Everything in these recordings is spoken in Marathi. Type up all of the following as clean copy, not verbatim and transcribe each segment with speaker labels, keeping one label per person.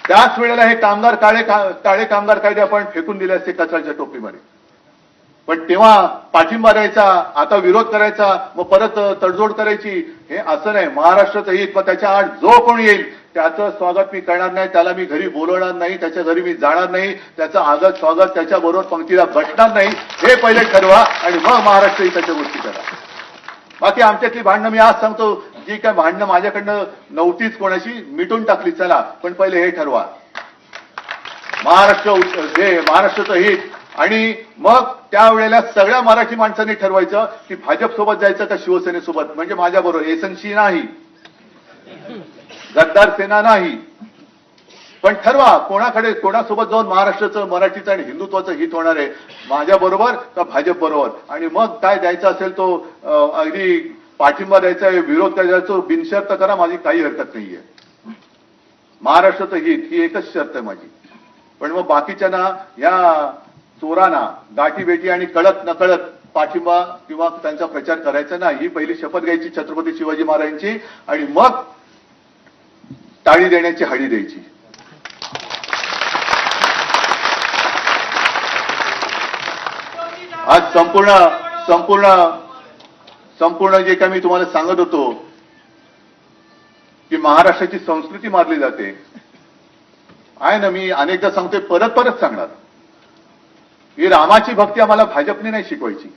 Speaker 1: त्याच वेळेला हे कामगार काळे कामगार कायदे आपण फेकून दिले असते कचऱ्याच्या टोपलीमध्ये. पण तेव्हा पाठिंबा द्यायचा, आता विरोध करायचा, मग परत तडजोड करायची, हे असं नाही. महाराष्ट्राचं हित, मग त्याच्या आड जो कोण येईल त्याचं स्वागत मी करणार नाही, त्याला मी घरी बोलवणार नाही, त्याच्या घरी मी जाणार नाही, त्याचं आगत स्वागत त्याच्याबरोबर पंक्तीला बसणार नाही, हे पहिले ठरवा आणि मग महाराष्ट्र हिताच्या गोष्टी करा. बाकी आमच्यातली भांडणं मी आज सांगतो, जी काय भांडणं माझ्याकडनं नव्हतीच कोणाशी, मिटून टाकली. चला, पण पहिले हे ठरवा महाराष्ट्राचं हित. आणि मग त्यावेळेला सगळ्या मराठी माणसांनी ठरवायचं की भाजप सोबत जायचं का शिवसेनेसोबत. म्हणजे माझ्याबरोबर एसनशी नाही, गद्दार सेना नाही, पण ठरवा कोणासोबत जाऊन महाराष्ट्राचं, मराठीचं आणि हिंदुत्वाचं हित होणार आहे, माझ्याबरोबर का भाजप बरोबर. आणि मग काय द्यायचं असेल तो अगदी पाठिंबा द्यायचा, विरोध करायचा, बिनशर्त करा, माझी काही हरकत नाहीये. महाराष्ट्राचं हित ही एकच शर्त आहे माझी. पण मग बाकीच्यांना, या चोरांना गाठी बेटी आणि कळत नकळत पाठिंबा किंवा त्यांचा प्रचार करायचा नाही. ही पहिली शपथ घ्यायची छत्रपती शिवाजी महाराजांची आणि मग टाळी देण्याची हळी द्यायची. आज संपूर्ण जे काही मी तुम्हाला सांगत होतो की महाराष्ट्राची संस्कृती मारली जाते आहे ना. मी अनेकदा सांगतोय, परत सांगणार, ही रामाची भक्ती आम्हाला भाजपने नाही शिकवायची.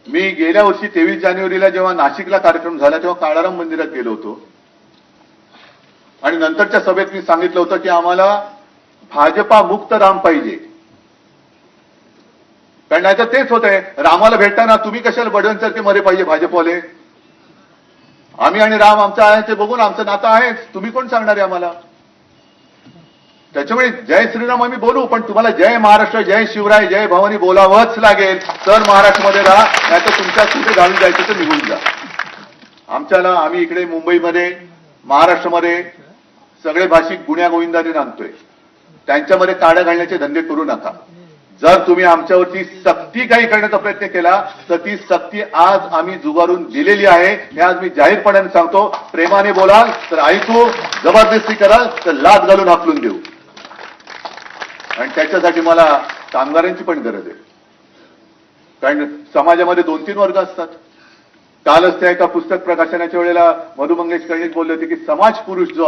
Speaker 1: मी गेल्या वर्षी 23 जानेवारीला जेव्हा नाशिकला कार्यक्रम झाला तेव्हा काळाराम मंदिरात गेलो होतो आणि नंतरच्या सभेत मी सांगितलं होतं की आम्हाला भाजपा मुक्त राम पाहिजे. कारण नाही तर तेच होतंय, रामाला भेटताना तुम्ही कशाला बडवणसारखे मरे पाहिजे भाजपवाले. आम्ही आणि राम आमचं आहे ते बघून आमचं नातं आहेच, तुम्ही कोण सांगणार आहे आम्हाला. त्याच्यामुळे जय श्रीराम आम्ही बोलू, पण तुम्हाला जय महाराष्ट्र, जय शिवराय, जय भवानी बोलावंच लागेल. तर महाराष्ट्रामध्ये राहा, नाही तर तुमच्या कुठे घालून जायचं तर निघून जा. आम्ही इकडे मुंबईमध्ये, महाराष्ट्रामध्ये सगळे भाषिक गुण्यागोविंदाने नांदतोय. त्यांच्यामध्ये काड्या घालण्याचे धंदे करू नका. जर तुम्ही आमच्यावरती सक्ती काही करण्याचा प्रयत्न केला तर ती सक्ती आज आम्ही जुगारून दिलेली आहे. हे आज मी जाहीरपणाने सांगतो. प्रेमाने बोलाल तर ऐकू, जबरदस्ती कराल तर लाद घालून हाकलून देऊ. आणि त्याच्यासाठी मला कामगारांची पण गरज आहे. कारण समाजामध्ये 2-3 वर्ग असतात. कालच त्या एका पुस्तक प्रकाशनाच्या वेळेला मधु मंगेश कर्णिक बोलले होते की समाज पुरुष जो आहे